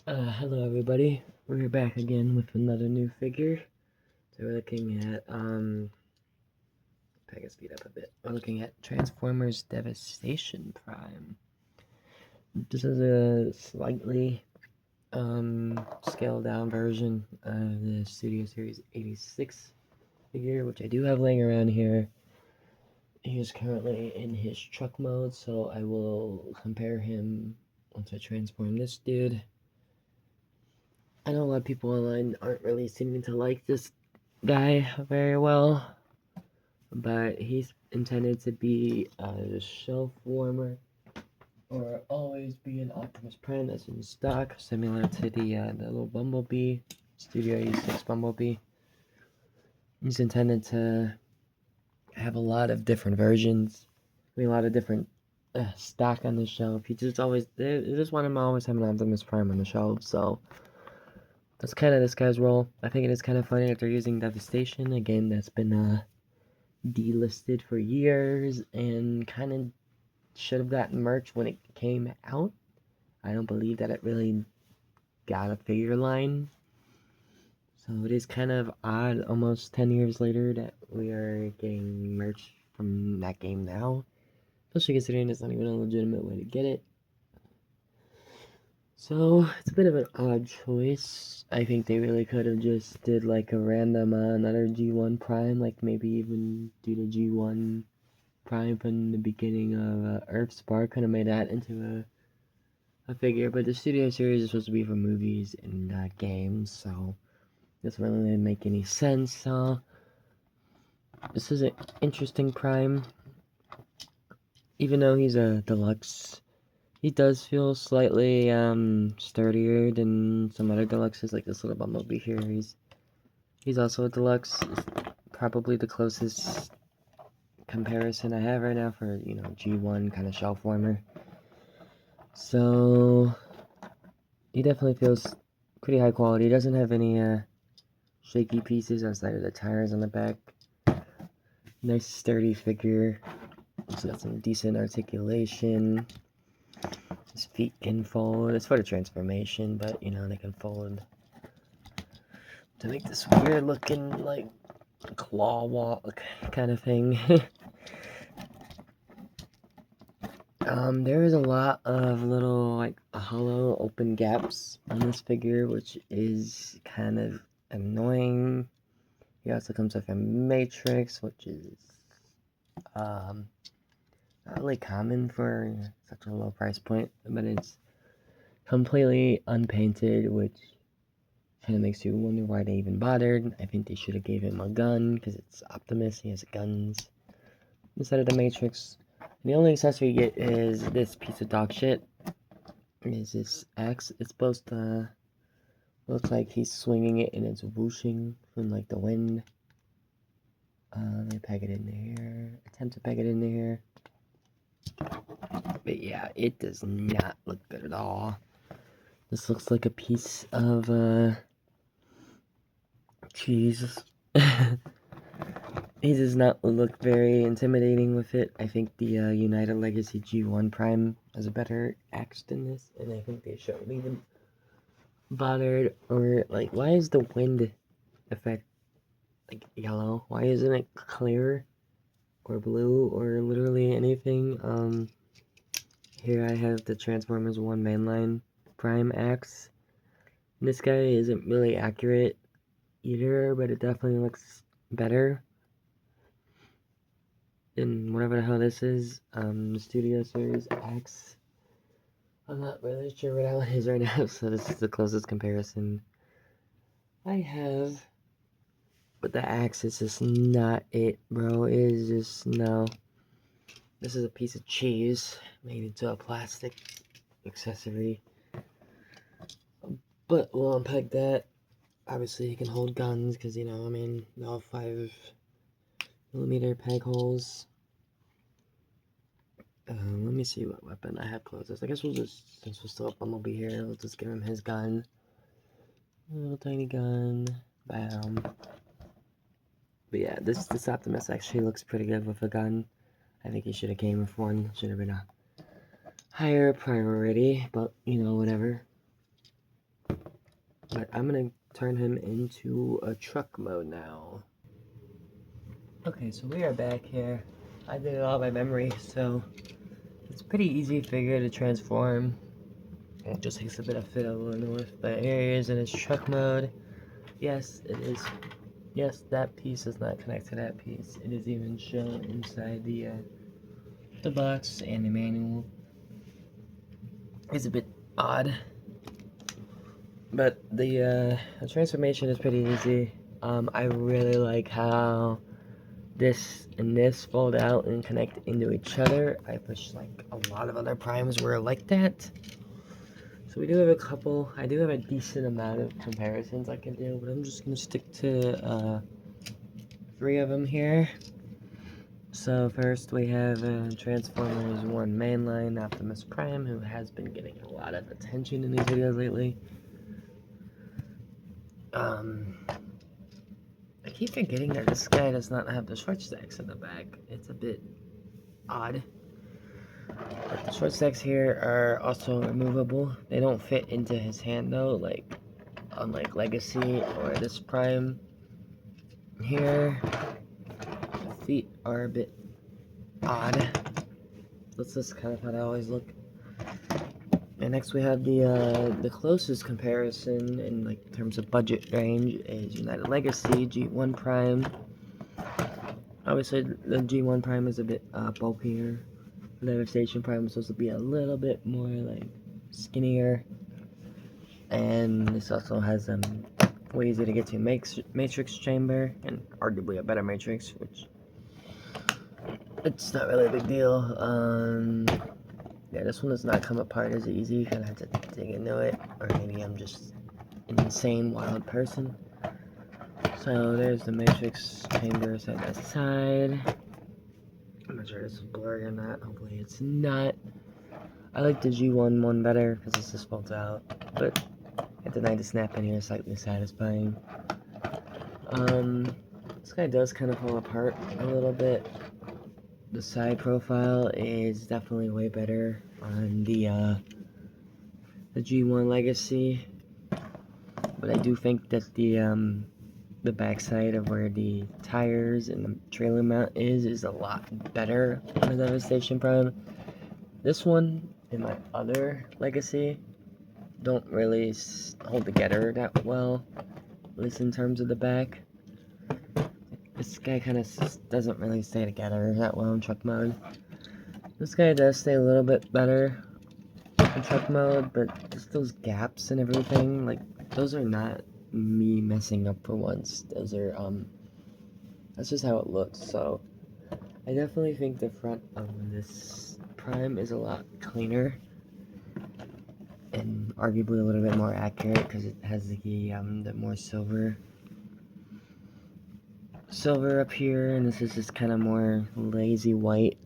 Hello everybody. We're back again with another new figure. So we're looking at, if I can speed up a bit. We're looking at Transformers Devestation Prime. This is a slightly, scaled down version of the Studio Series 86 figure, which I do have laying around here. He is currently in his truck mode, so I will compare him once I transform this dude. I know a lot of people online aren't really seeming to like this guy very well, but he's intended to be a shelf warmer or always be an Optimus Prime that's in stock, similar to the little Bumblebee, Studio 86 Bumblebee. He's intended to have a lot of different versions, a lot of different stock on the shelf. He just always, they just want him to always have an Optimus Prime on the shelf, so that's kind of this guy's role. I think it is kind of funny that they're using Devestation, a game that's been delisted for years and kind of should have gotten merch when it came out. I don't believe that it really got a figure line. So it is kind of odd, almost 10 years later, that we are getting merch from that game now. Especially considering it's not even a legitimate way to get it. So it's a bit of an odd choice. I think they really could have just did like a random another G1 Prime, like maybe even do the G1 Prime from the beginning of Earthspark, could have made that into a figure. But the Studio Series is supposed to be for movies and games, so it doesn't really make any sense. This is an interesting Prime, even though he's a deluxe. He does feel slightly sturdier than some other deluxes, like this little Bumblebee here. He's also a deluxe. It's probably the closest comparison I have right now for, G1 kind of shelf warmer. So he definitely feels pretty high quality. He doesn't have any shaky pieces outside of the tires on the back. Nice sturdy figure. He's got some decent articulation. His feet can fold. It's for the transformation, but they can fold to make this weird looking like claw walk kind of thing. There is a lot of little like hollow open gaps on this figure, which is kind of annoying. He also comes with a matrix, which is not really common for such a low price point, but it's completely unpainted, which kind of makes you wonder why they even bothered. I think they should have gave him a gun, because it's Optimus, he has guns, instead of the Matrix. And the only accessory you get is this piece of dog shit. Is this axe. It's supposed to look like he's swinging it and it's whooshing from like the wind. Let me peg it in there. Attempt to peg it in there. But yeah, it does not look good at all. This looks like a piece of cheese. He does not look very intimidating with it. I think the United Legacy G1 Prime has a better axe than this, and I think they shouldn't even bothered. Or like, why is the wind effect like yellow? Why isn't it clear or blue or literally anything? Here I have the Transformers 1 mainline Prime axe. This guy isn't really accurate either, but it definitely looks better than whatever the hell this is. The Studio Series X. I'm not really sure what that one is right now, so this is the closest comparison I have. But the axe is just not it, bro. It is just, no. This is a piece of cheese made into a plastic accessory. But we'll unpack that. Obviously, you can hold guns, because, all 5mm peg holes. Let me see what weapon I have closest. I guess we'll just, since we're still up Bumblebee here, we'll just give him his gun. A little tiny gun. Bam. But yeah, this Optimus actually looks pretty good with a gun. I think he should have came with one. Should have been a higher priority, but, whatever. I'm gonna turn him into a truck mode now. Okay, so we are back here. I did it all by memory, so it's a pretty easy figure to transform. It just takes a bit of fiddling with, but here he is in his truck mode. Yes, it is. Yes, that piece is not connected to that piece. It is even shown inside the box and the manual. It's a bit odd, but the transformation is pretty easy. I really like how this and this fold out and connect into each other. I wish like a lot of other primes were like that. So we do have a couple. I do have a decent amount of comparisons I can do, but I'm just gonna stick to 3 of them here. So first we have Transformers 1 mainline Optimus Prime, who has been getting a lot of attention in these videos lately. I keep forgetting that this guy does not have the short stacks in the back. It's a bit odd. But the short stacks here are also removable. They don't fit into his hand though, like unlike Legacy or this Prime. Here, the feet are a bit odd. That's just kind of how they always look. And next we have the closest comparison in like terms of budget range is United Legacy G1 Prime. Obviously the G1 Prime is a bit bulkier. The Devesation Prime is supposed to be a little bit more like skinnier. And this also has way easier to get to matrix chamber, and arguably a better matrix, which it's not really a big deal. Yeah, this one does not come apart as easy. You kind of have to dig into it, or maybe I'm just an insane wild person. So there's the matrix chamber side by side. I'm not sure if this is blurry or not. Hopefully it's not. I like the G1 one better because this just folds out, but at the 90 snap in here is slightly satisfying. This guy does kind of fall apart a little bit. The side profile is definitely way better on the G1 Legacy, but I do think that the backside of where the tires and the trailer mount is a lot better on the Devestation Prime. This one and my other Legacy don't really hold together that well, at least in terms of the back. This guy kind of doesn't really stay together that well in truck mode. This guy does stay a little bit better in truck mode, but just those gaps and everything, like, those are not me messing up for once. Those are, that's just how it looks, so I definitely think the front of this Prime is a lot cleaner and arguably a little bit more accurate because it has the more silver up here, and this is just kind of more lazy white.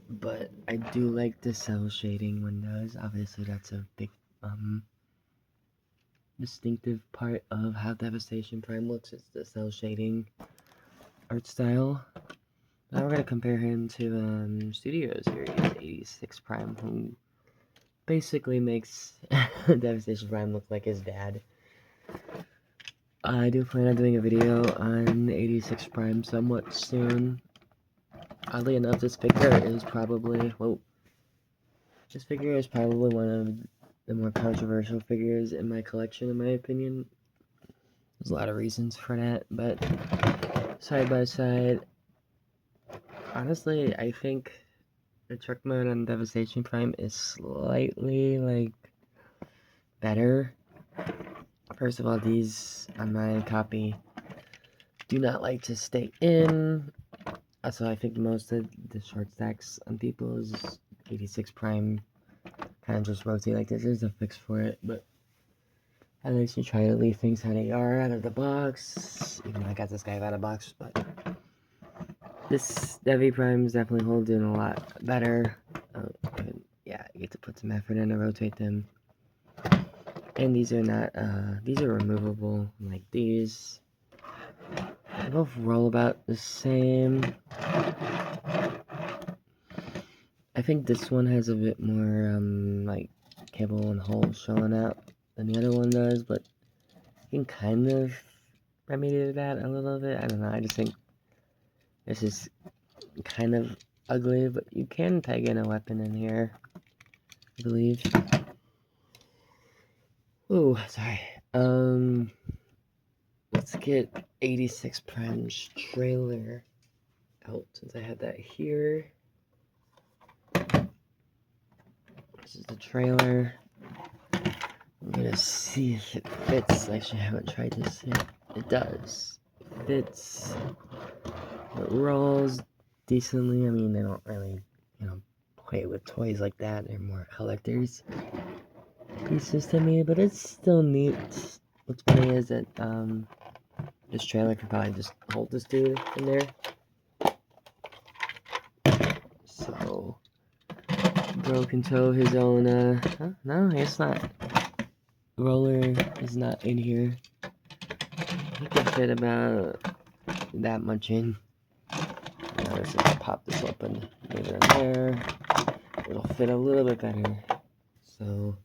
But I do like the cell shading windows. Obviously that's a big distinctive part of how Devestation Prime looks. It's the cell shading art style. Now we're gonna compare him to Studio Series 86 Prime, who basically makes Devestation Prime look like his dad. I do plan on doing a video on 86 Prime somewhat soon. Oddly enough, this figure is probably, one of the more controversial figures in my collection, in my opinion. There's a lot of reasons for that, but side by side, honestly, I think the truck mode on Devestation Prime is slightly, like, better. First of all, these on my copy do not like to stay in. Also, I think most of the short stacks on people's 86 Prime kind of just rotate like this. There's a fix for it, but I like to try to leave things how they are out of the box. Even though I got this guy out of the box, but this Devi Prime is definitely holding a lot better. Yeah, you get to put some effort in to rotate them. And these are not, these are removable, like these. They both roll about the same. I think this one has a bit more, like, kibble and holes showing out than the other one does, but you can kind of remedy that a little bit. I don't know, I just think this is kind of ugly, but you can peg in a weapon in here, I believe. Ooh, sorry. Let's get 86 Prime's trailer out since I had that here. This is the trailer. I'm gonna see if it fits. Actually, I haven't tried this yet. It does. It fits. It rolls decently. I mean, they don't really, play with toys like that. They're more collectors pieces to me, but it's still neat. What's funny is that this trailer could probably just hold this dude in there. So Bro can tow his own. No, it's not. Roller is not in here. He can fit about that much in. Now let's just pop this open, leave it in there. It'll fit a little bit better. So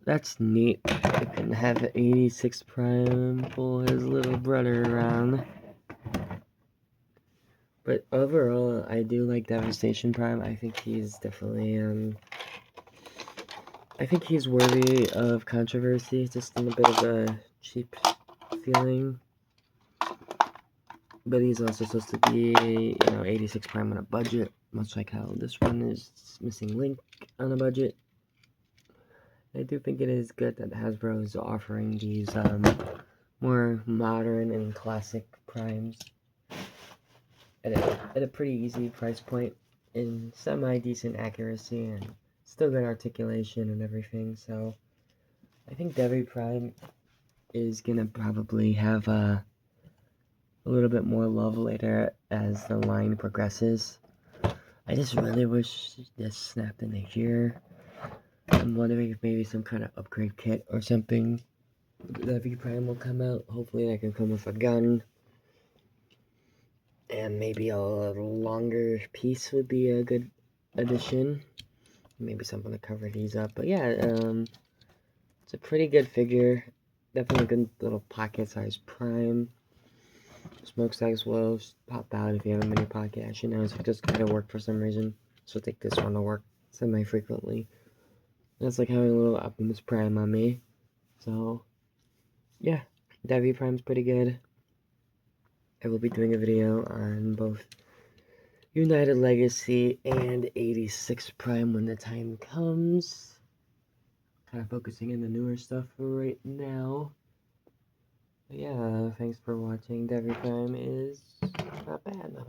that's neat. You can have 86 Prime pull his little brother around. But overall, I do like Devesation Prime. I think he's definitely, I think he's worthy of controversy, just in a bit of a cheap feeling. But he's also supposed to be, 86 Prime on a budget, much like how this one is missing Link on a budget. I do think it is good that Hasbro is offering these more modern and classic primes at a pretty easy price point in semi-decent accuracy and still good articulation and everything. So I think Devi Prime is gonna probably have a little bit more love later as the line progresses. I just really wish this snapped into here. I'm wondering if maybe some kind of upgrade kit or something that V Prime will come out. Hopefully that can come with a gun. And maybe a longer piece would be a good addition. Maybe something to cover these up. But yeah, it's a pretty good figure. Definitely a good little pocket-sized Prime. Smokestacks will pop out if you have a mini pocket. Actually, now it's just kind of work for some reason. So I take this one to work semi-frequently. That's like having a little Optimus Prime on me. So, yeah, Devi Prime's pretty good. I will be doing a video on both United Legacy and 86 Prime when the time comes. Kind of focusing on the newer stuff for right now. But yeah, thanks for watching. Devi Prime is not bad.